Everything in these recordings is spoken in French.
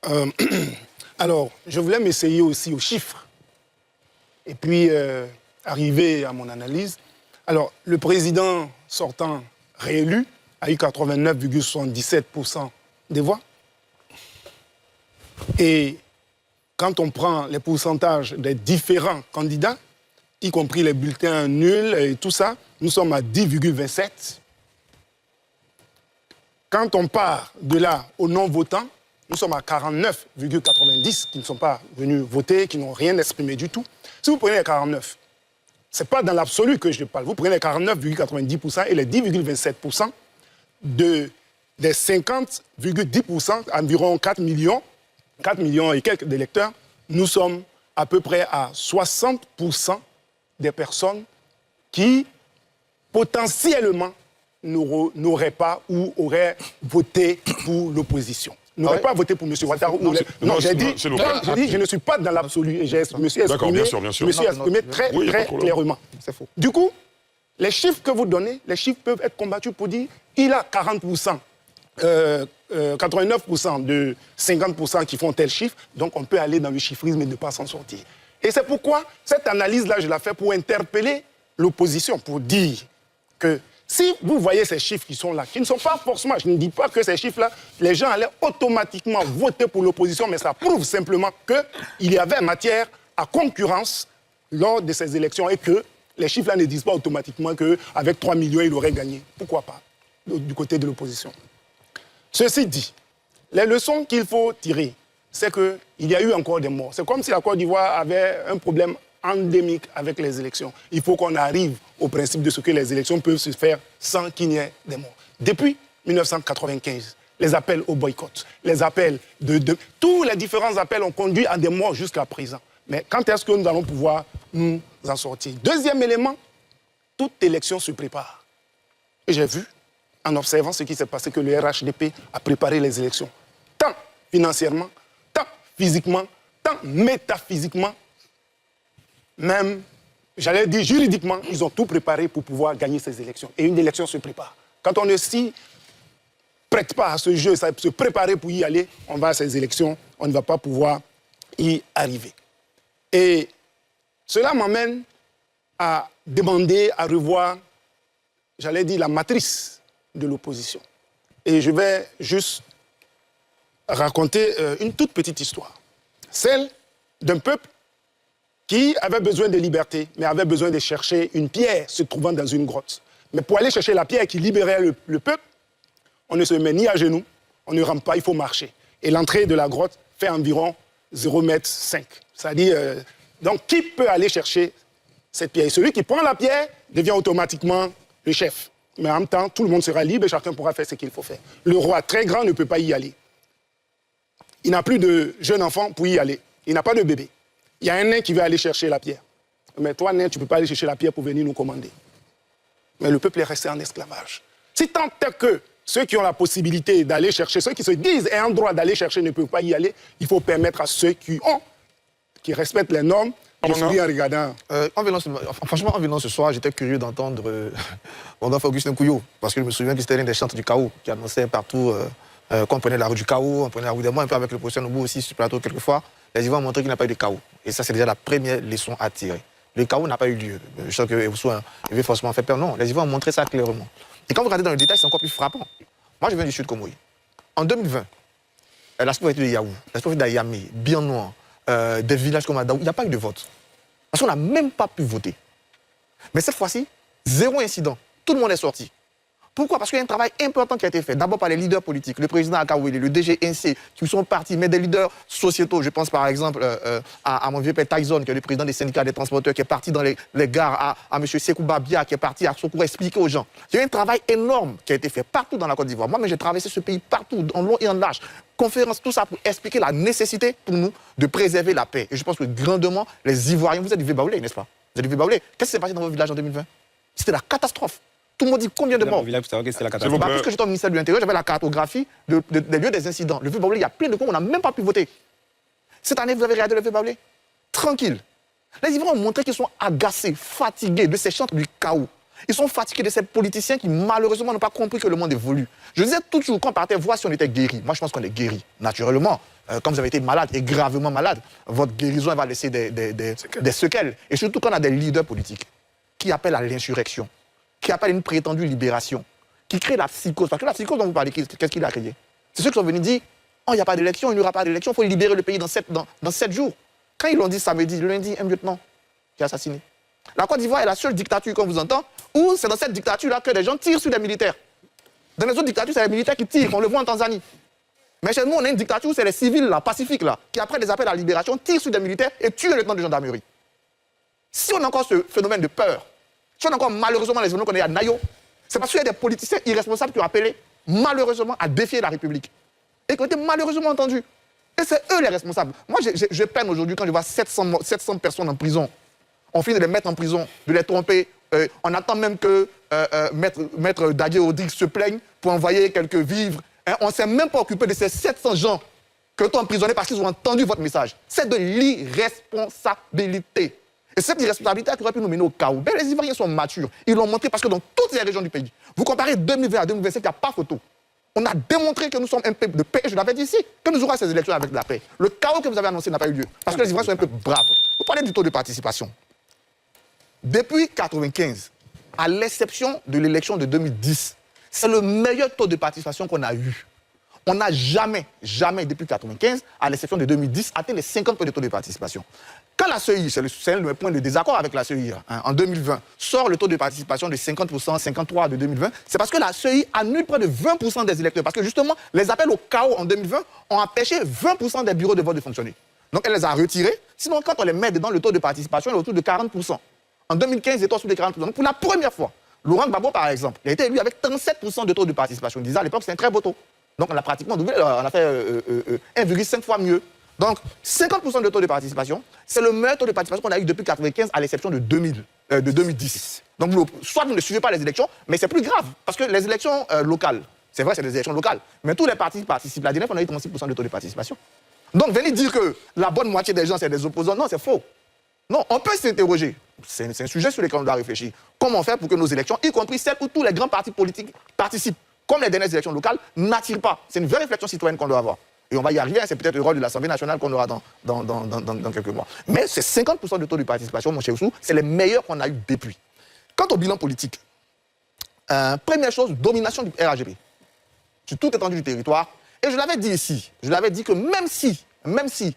Euh, alors, je voulais m'essayer aussi aux chiffres. Et puis, arriver à mon analyse. Alors, le président sortant réélu a eu 89,77% des voix. Et quand on prend les pourcentages des différents candidats, y compris les bulletins nuls et tout ça, nous sommes à 10,27. Quand on part de là aux non-votants, nous sommes à 49,90 qui ne sont pas venus voter, qui n'ont rien exprimé du tout. Si vous prenez les 49, ce n'est pas dans l'absolu que je parle. Vous prenez les 49,90% et les 10,27% des 50,10%, environ 4 millions et quelques d'électeurs, nous sommes à peu près à 60% des personnes qui, potentiellement, n'auraient pas ou auraient voté pour l'opposition. N'auraient pas voté pour M. Ouattara. Non, j'ai dit, je ne suis pas dans l'absolu. Et je me suis exprimé très clairement. C'est faux. Du coup, les chiffres que vous donnez, les chiffres peuvent être combattus pour dire il a 40%. 89% de 50% qui font tel chiffre, donc on peut aller dans le chiffrisme et ne pas s'en sortir. Et c'est pourquoi cette analyse-là, je la fais pour interpeller l'opposition, pour dire que si vous voyez ces chiffres qui sont là, qui ne sont pas forcément, je ne dis pas que ces chiffres-là, les gens allaient automatiquement voter pour l'opposition, mais ça prouve simplement qu'il y avait matière à concurrence lors de ces élections et que les chiffres-là ne disent pas automatiquement qu'avec 3 millions, il aurait gagné. Pourquoi pas, du côté de l'opposition. Ceci dit, les leçons qu'il faut tirer, c'est qu'il y a eu encore des morts. C'est comme si la Côte d'Ivoire avait un problème endémique avec les élections. Il faut qu'on arrive au principe de ce que les élections peuvent se faire sans qu'il n'y ait des morts. Depuis 1995, les appels au boycott, les appels tous les différents appels ont conduit à des morts jusqu'à présent. Mais quand est-ce que nous allons pouvoir nous en sortir? Deuxième élément, toute élection se prépare. Et j'ai vu, en observant ce qui s'est passé, que le RHDP a préparé les élections. Tant financièrement, tant physiquement, tant métaphysiquement, même, j'allais dire juridiquement, ils ont tout préparé pour pouvoir gagner ces élections. Et une élection se prépare. Quand on ne s'y prête pas à ce jeu, ça se préparer pour y aller, on va à ces élections, on ne va pas pouvoir y arriver. Et cela m'amène à demander, à revoir, j'allais dire, la matrice de l'opposition. Et je vais juste raconter une toute petite histoire. Celle d'un peuple qui avait besoin de liberté, mais avait besoin de chercher une pierre se trouvant dans une grotte. Mais pour aller chercher la pierre qui libérait le peuple, on ne se met ni à genoux, on ne rampe pas, il faut marcher. Et l'entrée de la grotte fait environ 0,5 m. C'est-à-dire, donc qui peut aller chercher cette pierre? Et celui qui prend la pierre devient automatiquement le chef. Mais en même temps, tout le monde sera libre et chacun pourra faire ce qu'il faut faire. Le roi très grand ne peut pas y aller. Il n'a plus de jeune enfant pour y aller. Il n'a pas de bébé. Il y a un nain qui veut aller chercher la pierre. Mais toi, nain, tu ne peux pas aller chercher la pierre pour venir nous commander. Mais le peuple est resté en esclavage. Si tant est que ceux qui ont la possibilité d'aller chercher, ceux qui se disent ayant droit d'aller chercher ne peuvent pas y aller, il faut permettre à ceux qui respectent les normes, je suis en regardant. Franchement, en venant ce soir, j'étais curieux d'entendre Rodolphe Augustin Couillot, parce que je me souviens que c'était l'un des chantres du chaos qui annonçait partout qu'on prenait la rue du chaos, on prenait la rue des morts, un peu avec le professeur Noubou aussi sur le plateau quelquefois. Les Ivoiriens ont montré qu'il n'y a pas eu de chaos. Et ça, c'est déjà la première leçon à tirer. Le chaos n'a pas eu lieu. Je sais que Ewusu avait forcément fait peur. Non, les Ivoiriens ont montré ça clairement. Et quand vous regardez dans le détail, c'est encore plus frappant. Moi, je viens du sud Comoy. En 2020, la scolarité de Yaou, la scolarité d'Ayamé, Biennois, des villages comme Adaou, il n'y a pas eu de vote. Parce qu'on n'a même pas pu voter. Mais cette fois-ci, zéro incident. Tout le monde est sorti. Pourquoi? Parce qu'il y a un travail important qui a été fait. D'abord par les leaders politiques, le président Akawele, le DGNC, qui sont partis, mais des leaders sociétaux. Je pense par exemple à mon vieux père Tyson, qui est le président des syndicats des transporteurs, qui est parti dans les gares, à M. Sekou Babia, qui est parti à Soko expliquer aux gens. Il y a un travail énorme qui a été fait partout dans la Côte d'Ivoire. Moi, j'ai traversé ce pays partout, en long et en large. Conférences, tout ça pour expliquer la nécessité pour nous de préserver la paix. Et je pense que grandement, les Ivoiriens, vous êtes du Vieux-Baoulé, n'est-ce pas? Vous êtes du Vieux-Baoulé. Qu'est-ce qui s'est passé dans vos villages en 2020? C'était la catastrophe. Tout le monde dit combien de morts? Parce que j'étais au ministère de l'Intérieur, j'avais la cartographie des lieux des incidents. Le Vieux-Baoulé, il y a plein de coins où on n'a même pas pu voter. Cette année, vous avez regardé le Vieux-Baoulé? Tranquille. Les Ivoiriens ont montré qu'ils sont agacés, fatigués de ces chantres du chaos. Ils sont fatigués de ces politiciens qui, malheureusement, n'ont pas compris que le monde évolue. Je disais toujours, quand on partait voir si on était guéri. Moi, je pense qu'on est guéri, naturellement. comme vous avez été malade et gravement malade, votre guérison elle va laisser des séquelles. Et surtout quand on a des leaders politiques qui appellent à l'insurrection, qui appellent à une prétendue libération, qui créent la psychose. Parce que la psychose dont vous parlez, qu'est-ce qu'il a créé? C'est ceux qui sont venus dire oh, il n'y a pas d'élection, il n'y aura pas d'élection, il faut libérer le pays dans 7 jours. Quand ils l'ont dit samedi, lundi, un lieutenant qui est assassiné. La Côte d'Ivoire est la seule dictature qu'on vous entend où c'est dans cette dictature-là que des gens tirent sur des militaires. Dans les autres dictatures, c'est les militaires qui tirent, on le voit en Tanzanie. Mais chez nous, on a une dictature où c'est les civils, là, pacifiques, là, qui après des appels à la libération, tirent sur des militaires et tuent le lieutenant de gendarmerie. Si on a encore ce phénomène de peur, si on a encore malheureusement les événements qu'on a à Nayo, c'est parce qu'il y a des politiciens irresponsables qui ont appelé malheureusement à défier la République et qui ont été malheureusement entendus. Et c'est eux les responsables. Moi, je peine aujourd'hui quand je vois 700 personnes en prison. On finit de les mettre en prison, de les tromper. On attend même que Maître Dadje Odrik se plaigne pour envoyer quelques vivres. Hein, on ne s'est même pas occupé de ces 700 gens que tu as emprisonnés parce qu'ils ont entendu votre message. C'est de l'irresponsabilité. Et cette irresponsabilité qui aurait pu nous mener au chaos. Ben, les Ivoiriens sont matures. Ils l'ont montré parce que dans toutes les régions du pays, vous comparez 2020 à 2027, il n'y a pas photo. On a démontré que nous sommes un peuple de paix. Je l'avais dit ici, que nous aurons ces élections avec de la paix. Le chaos que vous avez annoncé n'a pas eu lieu. Parce que les Ivoiriens sont un peu braves. Vous parlez du taux de participation. Depuis 1995, à l'exception de l'élection de 2010, c'est le meilleur taux de participation qu'on a eu. On n'a jamais, depuis 1995, à l'exception de 2010, atteint les 50% de taux de participation. Quand la CEI, c'est le point de désaccord avec la CEI, hein, en 2020, sort le taux de participation de 50%, 53% de 2020, c'est parce que la CEI annule près de 20% des électeurs. Parce que justement, les appels au chaos en 2020 ont empêché 20% des bureaux de vote de fonctionner. Donc elle les a retirés. Sinon, quand on les met dedans, le taux de participation est autour de 40%. En 2015, il était autour de 40%. Donc pour la première fois, Laurent Gbagbo, par exemple, il a été élu avec 37% de taux de participation. Il disait à l'époque, c'est un très beau taux. Donc on a pratiquement doublé, on a fait 1,5 fois mieux. Donc 50% de taux de participation, c'est le meilleur taux de participation qu'on a eu depuis 1995 à l'exception de 2010. Donc soit vous ne suivez pas les élections, mais c'est plus grave, parce que les élections locales, c'est vrai, c'est des élections locales, mais tous les partis participent. La dernière fois, on a eu 36% de taux de participation. Donc venir dire que la bonne moitié des gens, c'est des opposants, non, c'est faux. Non, on peut s'interroger. C'est un sujet sur lequel on doit réfléchir. Comment faire pour que nos élections, y compris celles où tous les grands partis politiques participent, comme les dernières élections locales, n'attirent pas. C'est une vraie réflexion citoyenne qu'on doit avoir. Et on va y arriver, c'est peut-être le rôle de l'Assemblée nationale qu'on aura dans quelques mois. Mais c'est 50% de taux de participation, mon cher Oussou, c'est les meilleurs qu'on a eu depuis. Quant au bilan politique, première chose, domination du RHDP. Sur toute étendue du territoire. Et je l'avais dit ici, je l'avais dit que même si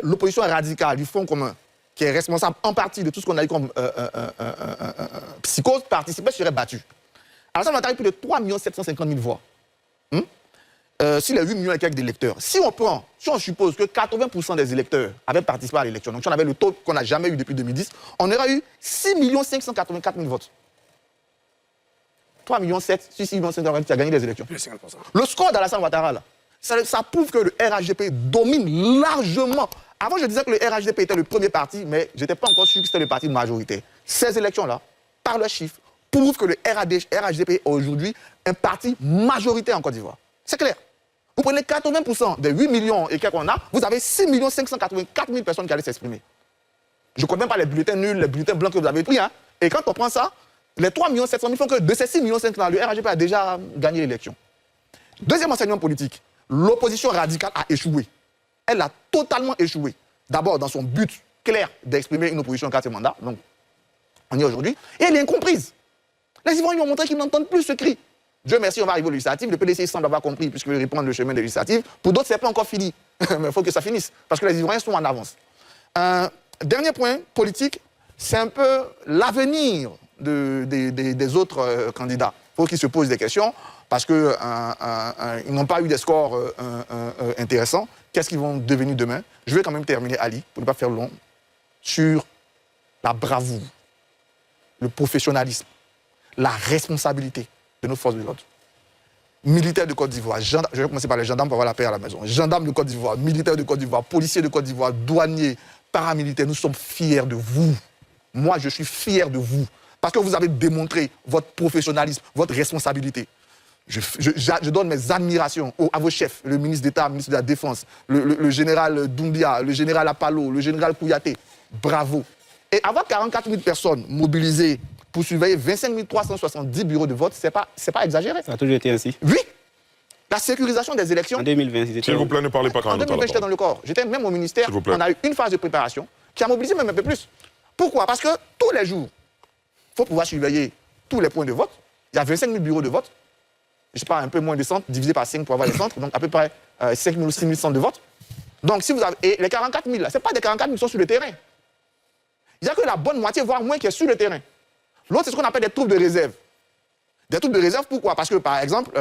l'opposition radicale du Front commun, qui est responsable en partie de tout ce qu'on a eu comme psychose, participait, serait battue. Alors ça, on a eu plus de 3 750 000 voix. S'il y a 8 millions et quelques d'électeurs, si on suppose que 80% des électeurs avaient participé à l'élection, donc si on avait le taux qu'on n'a jamais eu depuis 2010, on aurait eu 6 584 000 votes. 3 millions 7, 6 millions 584 000 qui a gagné les élections. Le score d'Alassane Ouattara, là, ça prouve que le RHDP domine largement. Avant, je disais que le RHDP était le premier parti, mais je n'étais pas encore sûr que c'était le parti majoritaire. Ces élections-là, par leurs chiffres, prouvent que le RHDP est aujourd'hui un parti majoritaire en Côte d'Ivoire. C'est clair. Vous prenez 80% des 8 millions et quelques qu'on a, vous avez 6 584 000 personnes qui allaient s'exprimer. Je ne connais même pas les bulletins nuls, les bulletins blancs que vous avez pris. Hein. Et quand on prend ça, les 3 700 000 font que de ces 6 500 000, le RHDP a déjà gagné l'élection. Deuxième enseignement politique, l'opposition radicale a échoué. Elle a totalement échoué. D'abord dans son but clair d'exprimer une opposition en 4e mandat, donc on y est aujourd'hui, et elle est incomprise. Les Ivoiriens ont montré qu'ils n'entendent plus ce cri. Dieu merci, on va arriver aux législatives. Le PDC semble avoir compris, puisqu'il veut reprendre le chemin des législatives. Pour d'autres, ce n'est pas encore fini. Mais il faut que ça finisse, parce que les Ivoiriens sont en avance. Dernier point politique, c'est un peu l'avenir des autres candidats. Il faut qu'ils se posent des questions, parce qu'ils n'ont pas eu des scores intéressants. Qu'est-ce qu'ils vont devenir demain? Je vais quand même terminer, Ali, pour ne pas faire long, sur la bravoure, le professionnalisme, la responsabilité de nos forces de l'ordre. Militaires de Côte d'Ivoire, je vais commencer par les gendarmes pour avoir la paix à la maison. Gendarmes de Côte d'Ivoire, militaires de Côte d'Ivoire, policiers de Côte d'Ivoire, douaniers, paramilitaires, nous sommes fiers de vous. Moi, je suis fier de vous. Parce que vous avez démontré votre professionnalisme, votre responsabilité. Je donne mes admirations à vos chefs, le ministre d'État, le ministre de la Défense, le général Doumbia, le général Apalo, le général Kouyaté. Bravo. Et avoir 44 000 personnes mobilisées pour surveiller 25 370 bureaux de vote, c'est pas exagéré. Ça a toujours été ainsi. Oui. La sécurisation des élections. En 2020, ils étaient S'il vous plaît, ne parlez pas quand En même. 2020, j'étais dans le corps. J'étais même au ministère. On a eu une phase de préparation qui a mobilisé même un peu plus. Pourquoi? Parce que tous les jours, il faut pouvoir surveiller tous les points de vote. Il y a 25 000 bureaux de vote. Je ne sais pas, un peu moins de centres, divisé par 5 pour avoir les centres. Donc à peu près 5 000 ou 6 000 centres de vote. Donc si vous avez... Et les 44 000, ce n'est pas des 44 000 qui sont sur le terrain. Il n'y a que la bonne moitié, voire moins, qui est sur le terrain. L'autre, c'est ce qu'on appelle des troupes de réserve. Des troupes de réserve, pourquoi? Parce que, par exemple,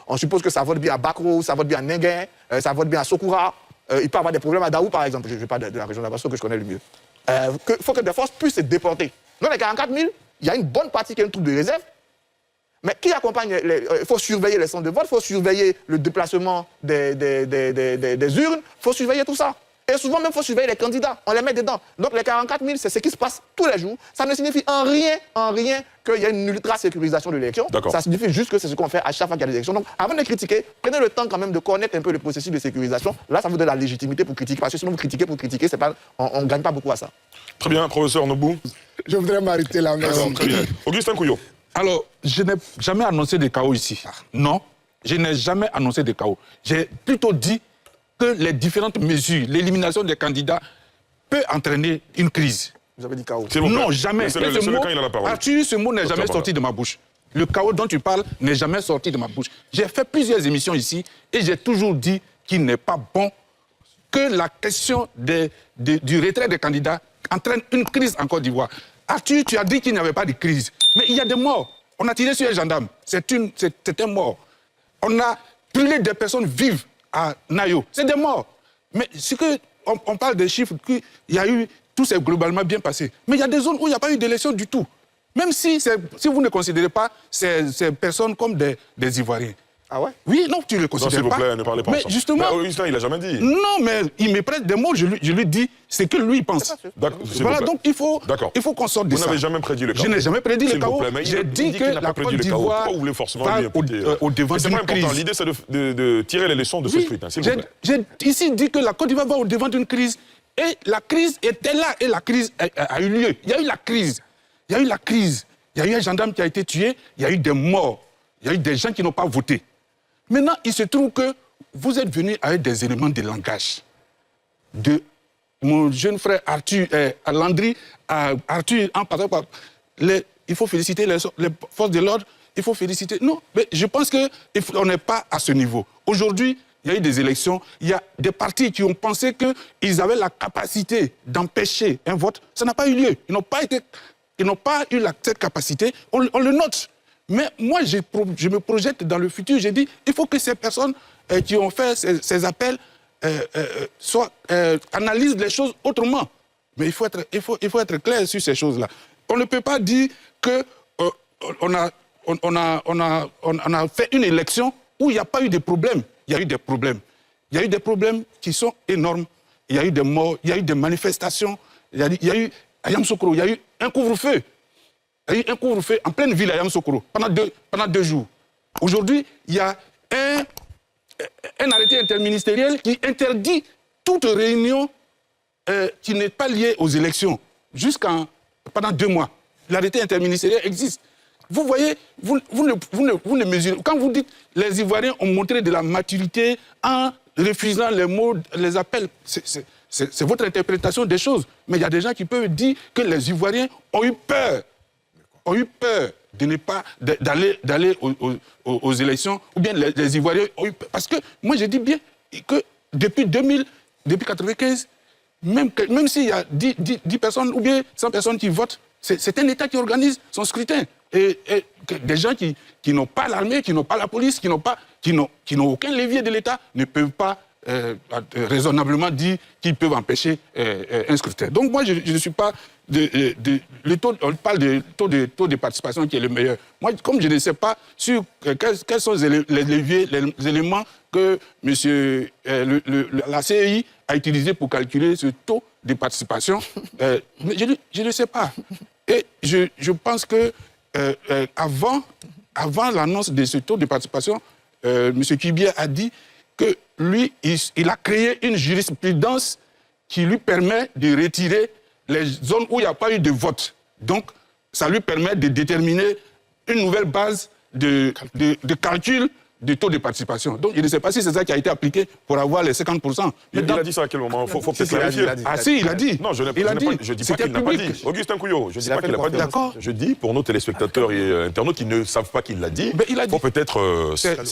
on suppose que ça vote bien à Bakro, ça vote bien à Nenguin, ça vote bien à Sokoura. Il peut y avoir des problèmes à Daou, par exemple. Je ne vais pas de la région d'Abasso que je connais le mieux. Il faut que des forces puissent se déporter. Dans les 44 000, il y a une bonne partie qui est une troupe de réserve. Mais qui accompagne? Il faut surveiller les centres de vote, il faut surveiller le déplacement des urnes, il faut surveiller tout ça. Et souvent même, il faut surveiller les candidats, on les met dedans. Donc les 44 000, c'est ce qui se passe tous les jours. Ça ne signifie en rien qu'il y a une ultra-sécurisation de l'élection. Ça signifie juste que c'est ce qu'on fait à chaque fois qu'il y a des élections. Donc avant de critiquer, prenez le temps quand même de connaître un peu le processus de sécurisation. Là, ça vous donne la légitimité pour critiquer. Parce que sinon, vous critiquez pour critiquer, on ne gagne pas beaucoup à ça. Très bien, professeur Nobou. Je voudrais m'arrêter là. Merci. Très bien. Augustin Couillot. Alors, je n'ai jamais annoncé de chaos ici. Non, je n'ai jamais annoncé de chaos. J'ai plutôt dit que les différentes mesures, l'élimination des candidats peut entraîner une crise. Vous avez dit chaos. Non, jamais. C'est le quand il a la parole. Arthur, ce mot n'est jamais sorti de ma bouche. Le chaos dont tu parles n'est jamais sorti de ma bouche. J'ai fait plusieurs émissions ici et j'ai toujours dit qu'il n'est pas bon que la question du retrait des candidats entraîne une crise en Côte d'Ivoire. Arthur, tu as dit qu'il n'y avait pas de crise. Mais il y a des morts. On a tiré sur les gendarmes. C'est un mort. On a brûlé des personnes vives à Nayo. C'est des morts. Mais ce que on parle des chiffres, il y a eu, tout s'est globalement bien passé. Mais il y a des zones où il n'y a pas eu d'élection du tout. Même si vous ne considérez pas ces personnes comme des Ivoiriens. Ah ouais? Oui, non, tu ne le considères pas. S'il vous plaît, ne parlez pas. Mais justement... Mais Augustin, il n'a jamais dit. Non, mais il me prête des mots, je lui dis ce que lui pense. Voilà, donc il faut qu'on sorte de ça. Vous n'avez jamais prédit le chaos. Je n'ai jamais prédit le chaos. J'ai dit que la Côte d'Ivoire va au devant d'une crise. L'idée, c'est de tirer les leçons de ce scrutin, s'il vous plaît. J'ai ici dit que la Côte d'Ivoire va au devant d'une crise. Et la crise était là, et la crise a eu lieu. Il y a eu la crise. Il y a eu la crise. Il y a eu un gendarme qui a été tué, il y a eu des morts. Il y a eu des gens qui n'ont pas voté. Maintenant, il se trouve que vous êtes venu avec des éléments de langage. De mon jeune frère Arthur, Landry, Arthur, en passant par... il faut féliciter les forces de l'ordre, il faut féliciter... Non, mais je pense qu'on n'est pas à ce niveau. Aujourd'hui, il y a eu des élections, il y a des partis qui ont pensé qu'ils avaient la capacité d'empêcher un vote. Ça n'a pas eu lieu. Ils n'ont pas eu cette capacité. On le note. Mais moi, je me projette dans le futur. J'ai dit, il faut que ces personnes qui ont fait ces appels analysent les choses autrement. Mais il faut être clair sur ces choses-là. On ne peut pas dire qu'on a fait une élection où il n'y a pas eu de problème. Il y a eu des problèmes. Il y a eu des problèmes qui sont énormes. Il y a eu des morts, il y a eu des manifestations. Il y a eu, à Yamoussoukro, il y a eu un couvre-feu. Il y a eu un couvre-feu en pleine ville à Yamoussoukro pendant 2 jours. Aujourd'hui, il y a un arrêté interministériel qui interdit toute réunion qui n'est pas liée aux élections pendant 2 mois. L'arrêté interministériel existe. Vous voyez, vous ne mesurez. Quand vous dites les Ivoiriens ont montré de la maturité en refusant les mots, les appels, c'est votre interprétation des choses. Mais il y a des gens qui peuvent dire que les Ivoiriens ont eu peur de ne pas d'aller aux élections, ou bien les Ivoiriens ont eu peur. Parce que moi, je dis bien que depuis 1995, même s'il y a 10 personnes ou bien 100 personnes qui votent, c'est un État qui organise son scrutin. Et des gens qui n'ont pas l'armée, qui n'ont pas la police, qui n'ont aucun levier de l'État, ne peuvent pas raisonnablement dire qu'ils peuvent empêcher un scrutin. Donc moi, je ne suis pas... on parle de taux de participation qui est le meilleur. Moi, comme je ne sais pas sur quels sont les leviers, les éléments que la CEI a utilisé pour calculer ce taux de participation, mais je ne sais pas. Et je pense que avant l'annonce de ce taux de participation, M. Kibier a dit que lui, il a créé une jurisprudence qui lui permet de retirer les zones où il n'y a pas eu de vote. Donc, ça lui permet de déterminer une nouvelle base de calcul du taux de participation. Donc, je ne sais pas si c'est ça qui a été appliqué pour avoir les 50%. Il a dit ça à quel moment? Il faut peut-être clarifier. Ah si, il a dit. Non, je ne dis pas qu'il n'a pas dit. Augustin Couillot, je ne dis pas qu'il n'a pas dit. D'accord. Je dis, pour nos téléspectateurs et internautes qui ne savent pas qu'il l'a dit, il faut peut-être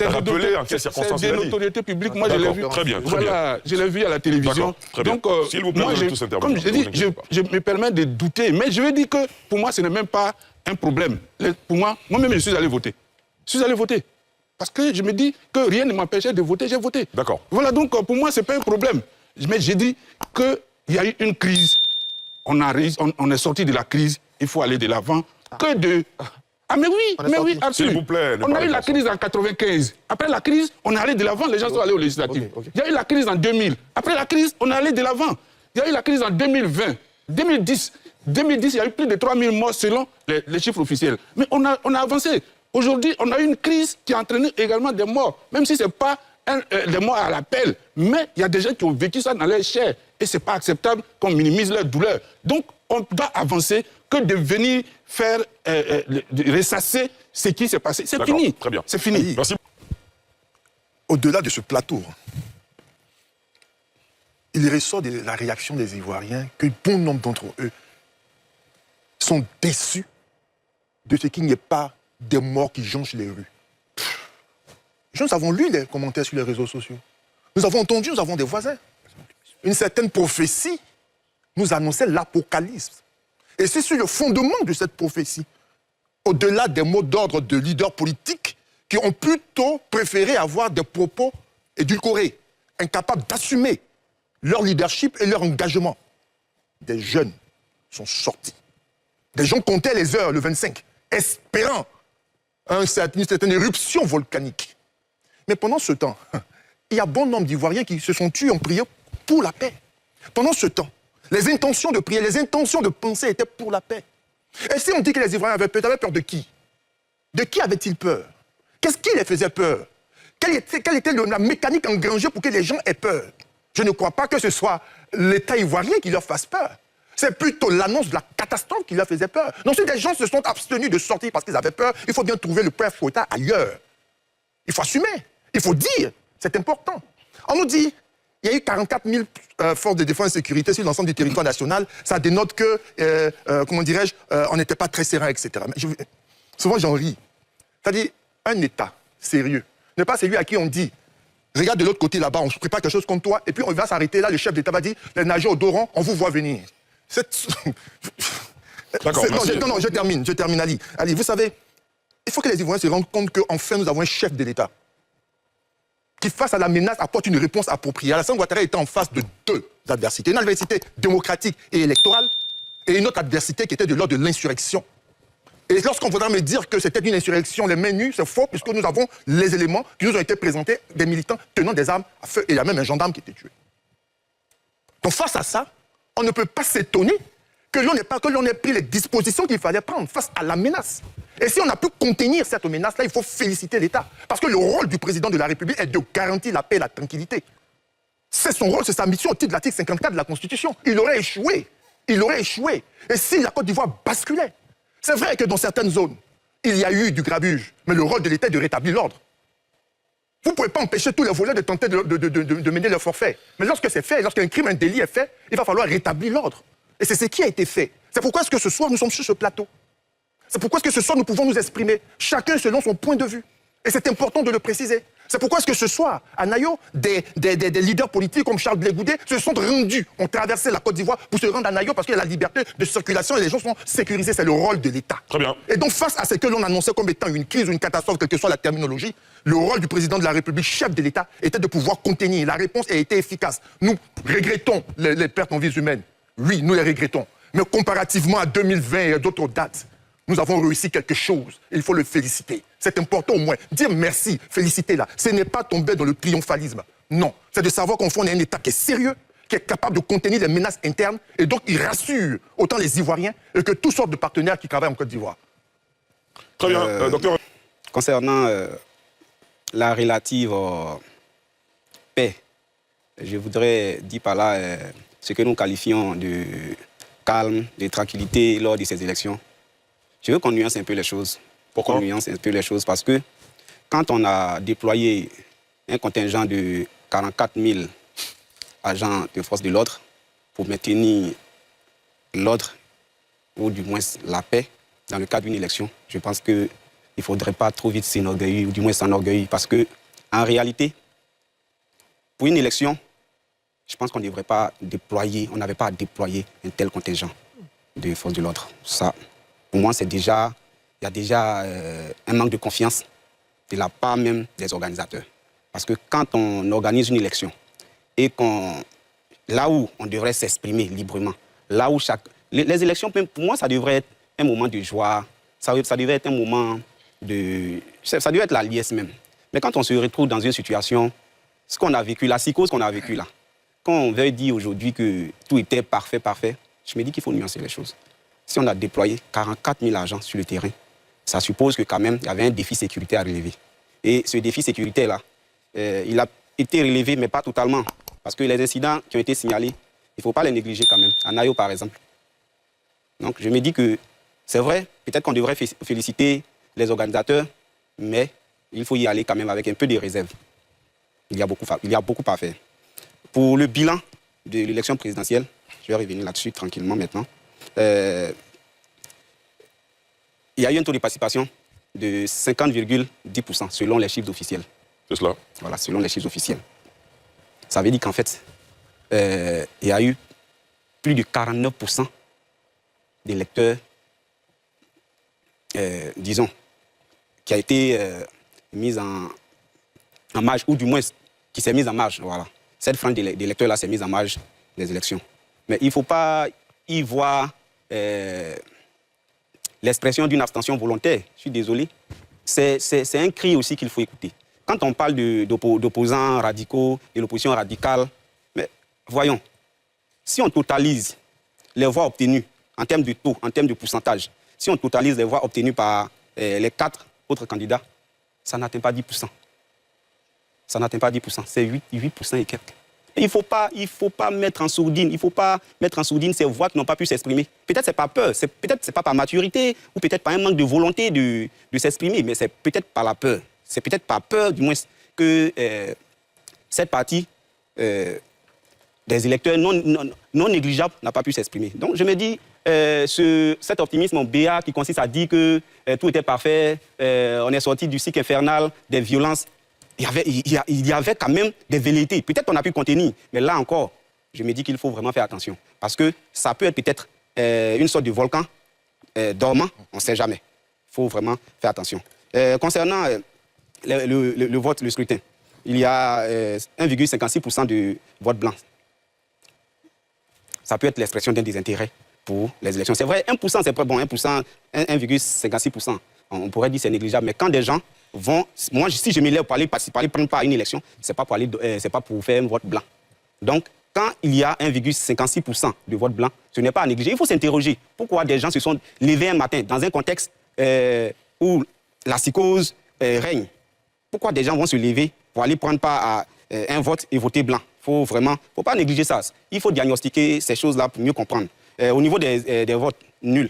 rappeler en quelles circonstances il c'est a de dit. notoriété publique. Moi, je l'ai vu. Très bien. Voilà, je l'ai vu à la télévision. Donc, s'il vous plaît, moi, comme je dis, je me permets de douter. Mais je veux dire que pour moi, ce n'est même pas un problème. Pour moi-même, je suis allé voter. Je suis allé voter. Parce que je me dis que rien ne m'empêchait de voter, j'ai voté. D'accord. Voilà, donc pour moi, ce n'est pas un problème. Mais j'ai dit qu'il y a eu une crise. On est sorti de la crise, il faut aller de l'avant. Que de... Ah mais oui, absolument. S'il vous plaît. On a eu la crise en 1995. Après la crise, on est allé de l'avant, les gens sont allés aux législatives. Il y a eu la crise en 2000. Après la crise, on est allé de l'avant. Il y a eu la crise en 2020, 2010. 2010, il y a eu plus de 3000 morts selon les chiffres officiels. Mais on a avancé. Aujourd'hui, on a eu une crise qui a entraîné également des morts, même si ce n'est pas des morts à l'appel. Mais il y a des gens qui ont vécu ça dans leur chair. Et ce n'est pas acceptable qu'on minimise leur douleur. Donc, on doit avancer que de venir faire ressasser ce qui s'est passé. C'est fini. Très bien. C'est fini. Merci. Au-delà de ce plateau, il ressort de la réaction des Ivoiriens que bon nombre d'entre eux sont déçus de ce qu'il n'y ait pas des morts qui jonchent les rues. Nous avons lu les commentaires sur les réseaux sociaux. Nous avons entendu, nous avons des voisins. Une certaine prophétie nous annonçait l'apocalypse. Et c'est sur le fondement de cette prophétie, au-delà des mots d'ordre de leaders politiques qui ont plutôt préféré avoir des propos édulcorés, incapables d'assumer leur leadership et leur engagement. Des jeunes sont sortis. Des gens comptaient les heures le 25, espérant une certaine éruption volcanique. Mais pendant ce temps, il y a bon nombre d'Ivoiriens qui se sont tués en priant pour la paix. Pendant ce temps, les intentions de prier, les intentions de penser étaient pour la paix. Et si on dit que les Ivoiriens avaient peur de qui? De qui avaient-ils peur? Qu'est-ce qui les faisait peur? Quelle était la mécanique engrangée pour que les gens aient peur? Je ne crois pas que ce soit l'État ivoirien qui leur fasse peur. C'est plutôt l'annonce de la catastrophe qui leur faisait peur. Donc si des gens se sont abstenus de sortir parce qu'ils avaient peur, il faut bien trouver le point fouettard ailleurs. Il faut assumer, il faut dire, c'est important. On nous dit, il y a eu 44 000 forces de défense et de sécurité sur l'ensemble du territoire national. Ça dénote que, comment dirais-je, on n'était pas très serein, etc. Mais souvent j'en ris. C'est-à-dire, un État sérieux n'est pas celui à qui on dit, regarde de l'autre côté là-bas, on se prépare quelque chose contre toi, et puis on va s'arrêter là, le chef d'État va dire, les nageurs au dos rond, on vous voit venir. Non, je termine, Ali. Ali, vous savez, il faut que les Ivoiriens se rendent compte qu'enfin nous avons un chef de l'État qui, face à la menace, apporte une réponse appropriée. Alassane Ouattara était en face de deux adversités. Une adversité démocratique et électorale, et une autre adversité qui était de l'ordre de l'insurrection. Et lorsqu'on voudra me dire que c'était une insurrection, les mains nues, c'est faux, puisque nous avons les éléments qui nous ont été présentés, des militants tenant des armes à feu, et il y a même un gendarme qui était tué. Donc face à ça, on ne peut pas s'étonner que l'on ait pris les dispositions qu'il fallait prendre face à la menace. Et si on a pu contenir cette menace-là, il faut féliciter l'État. Parce que le rôle du président de la République est de garantir la paix et la tranquillité. C'est son rôle, c'est sa mission au titre de l'article 54 de la Constitution. Il aurait échoué. Il aurait échoué. Et si la Côte d'Ivoire basculait, c'est vrai que dans certaines zones, il y a eu du grabuge, mais le rôle de l'État est de rétablir l'ordre. Vous ne pouvez pas empêcher tous les voleurs de tenter de mener leur forfait. Mais lorsque c'est fait, lorsqu'un crime, un délit est fait, il va falloir rétablir l'ordre. Et c'est ce qui a été fait. C'est pourquoi est-ce que ce soir, nous sommes sur ce plateau. C'est pourquoi est-ce que ce soir, nous pouvons nous exprimer, chacun selon son point de vue. Et c'est important de le préciser. C'est pourquoi est-ce que ce soir, à Nayo, des leaders politiques comme Charles Blé Goudé se sont rendus, ont traversé la Côte d'Ivoire pour se rendre à Nayo parce qu'il y a la liberté de circulation et les gens sont sécurisés. C'est le rôle de l'État. Très bien. Et donc, face à ce que l'on annonçait comme étant une crise ou une catastrophe, quelle que soit la terminologie, le rôle du président de la République, chef de l'État, était de pouvoir contenir. La réponse a été efficace. Nous regrettons les pertes en vies humaines. Oui, nous les regrettons. Mais comparativement à 2020 et à d'autres dates, nous avons réussi quelque chose. Il faut le féliciter. C'est important au moins. Dire merci, féliciter là. Ce n'est pas tomber dans le triomphalisme. Non. C'est de savoir qu'on est un État qui est sérieux, qui est capable de contenir les menaces internes et donc il rassure autant les Ivoiriens que toutes sortes de partenaires qui travaillent en Côte d'Ivoire. Très bien. Docteur. Concernant la relative paix, je voudrais dire par là ce que nous qualifions de calme, de tranquillité lors de ces élections. Je veux qu'on nuance un peu les choses. Pourquoi on nuance un peu les choses? Parce que quand on a déployé un contingent de 44 000 agents de force de l'ordre pour maintenir l'ordre, ou du moins la paix, dans le cadre d'une élection, je pense qu'il ne faudrait pas trop vite s'enorgueillir, ou du moins s'enorgueillir, parce que, en réalité, pour une élection, je pense qu'on ne devrait pas déployer, on n'avait pas à déployer un tel contingent de forces de l'ordre. Ça, pour moi, il y a déjà un manque de confiance de la part même des organisateurs. Parce que quand on organise une élection et là où on devrait s'exprimer librement, là où les élections, pour moi, ça devrait être un moment de joie, ça devrait être un moment de... Ça devrait être la liesse même. Mais quand on se retrouve dans une situation, ce qu'on a vécu, la psychose qu'on a vécue là, quand on veut dire aujourd'hui que tout était parfait, je me dis qu'il faut nuancer les choses. Si on a déployé 44 000 agents sur le terrain, ça suppose que quand même, il y avait un défi sécurité à relever. Et ce défi sécurité-là, il a été relevé, mais pas totalement. Parce que les incidents qui ont été signalés, il ne faut pas les négliger quand même. À Nayo, par exemple. Donc, je me dis que c'est vrai, peut-être qu'on devrait féliciter les organisateurs, mais il faut y aller quand même avec un peu de réserve. Il y a beaucoup à faire. Pour le bilan de l'élection présidentielle, je vais revenir là-dessus tranquillement maintenant. Il y a eu un taux de participation de 50,10% selon les chiffres officiels. C'est cela. Voilà, selon les chiffres officiels. Ça veut dire qu'en fait, il y a eu plus de 49% d'électeurs, disons, qui a été mis en marge, ou du moins qui s'est mis en marge. Voilà. Cette frange d'électeurs-là s'est mise en marge des élections. Mais il ne faut pas y voir l'expression d'une abstention volontaire. Je suis désolé. C'est un cri aussi qu'il faut écouter. Quand on parle d'opposants radicaux, de l'opposition radicale, mais voyons, si on totalise les voix obtenues en termes de taux, en termes de pourcentage, si on totalise les voix obtenues par les 4 autres candidats, ça n'atteint pas 10%. Ça n'atteint pas 10%, c'est 8% et quelques. Et il ne faut pas mettre en sourdine, ces voix qui n'ont pas pu s'exprimer. Peut-être c'est pas peur, peut-être c'est pas par maturité, ou peut-être par un manque de volonté de s'exprimer, mais c'est peut-être par la peur. C'est peut-être par peur, du moins, que cette partie des électeurs non négligeables n'a pas pu s'exprimer. Donc je me dis, cet optimisme béat qui consiste à dire que tout était parfait, on est sorti du cycle infernal des violences, il y avait quand même des velléités. Peut-être qu'on a pu contenir, mais là encore, je me dis qu'il faut vraiment faire attention. Parce que ça peut être peut-être une sorte de volcan dormant, on ne sait jamais. Il faut vraiment faire attention. Concernant le vote, le scrutin, il y a 1,56% de vote blanc. Ça peut être l'expression d'un désintérêt pour les élections. C'est vrai, 1%, c'est pas bon, 1%, 1,56%. On pourrait dire que c'est négligeable, mais quand des gens vont... Moi, si je me lève pour aller prendre part à une élection, ce n'est pas pour faire un vote blanc. Donc, quand il y a 1,56% de vote blanc, ce n'est pas à négliger. Il faut s'interroger. Pourquoi des gens se sont levés un matin dans un contexte où la psychose règne? Pourquoi des gens vont se lever pour aller prendre part à un vote et voter blanc? Il ne faut pas négliger ça. Il faut diagnostiquer ces choses-là pour mieux comprendre. Au niveau des votes nuls,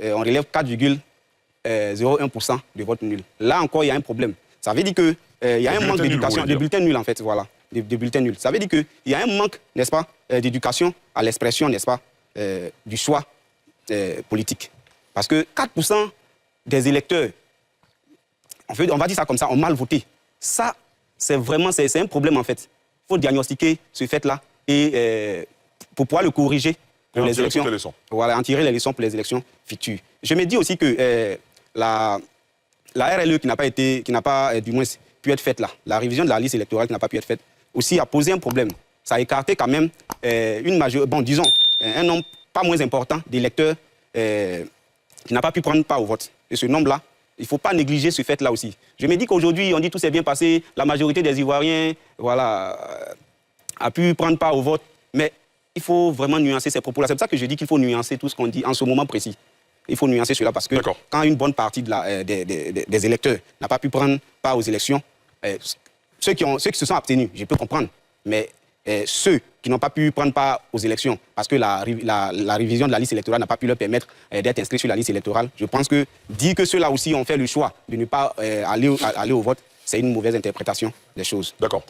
on relève 4,01% de votes nuls. Là encore, il y a un problème. Ça veut dire qu'il y a un manque d'éducation, des bulletins nuls en fait, voilà, des bulletins nuls. Ça veut dire qu'il y a un manque, n'est-ce pas, d'éducation à l'expression, n'est-ce pas, du choix politique. Parce que 4% des électeurs, on va dire ça comme ça, ont mal voté. Ça, c'est un problème en fait. Il faut diagnostiquer ce fait-là et pour pouvoir le corriger pour les élections. Voilà, en tirer les leçons pour les élections futures. Je me dis aussi que la RLE qui n'a pas du moins pu être faite là, la révision de la liste électorale qui n'a pas pu être faite, aussi a posé un problème. Ça a écarté quand même un nombre pas moins important d'électeurs qui n'a pas pu prendre part au vote. Et ce nombre-là, il ne faut pas négliger ce fait-là aussi. Je me dis qu'aujourd'hui, on dit tout s'est bien passé, la majorité des Ivoiriens, voilà, a pu prendre part au vote, mais il faut vraiment nuancer ces propos-là. C'est pour ça que je dis qu'il faut nuancer tout ce qu'on dit en ce moment précis. Il faut nuancer cela parce que quand une bonne partie des électeurs n'a pas pu prendre part aux élections, ceux qui se sont abstenus, je peux comprendre, mais ceux qui n'ont pas pu prendre part aux élections parce que la révision de la liste électorale n'a pas pu leur permettre d'être inscrits sur la liste électorale, je pense que dire que ceux-là aussi ont fait le choix de ne pas aller au vote, c'est une mauvaise interprétation des choses. D'accord.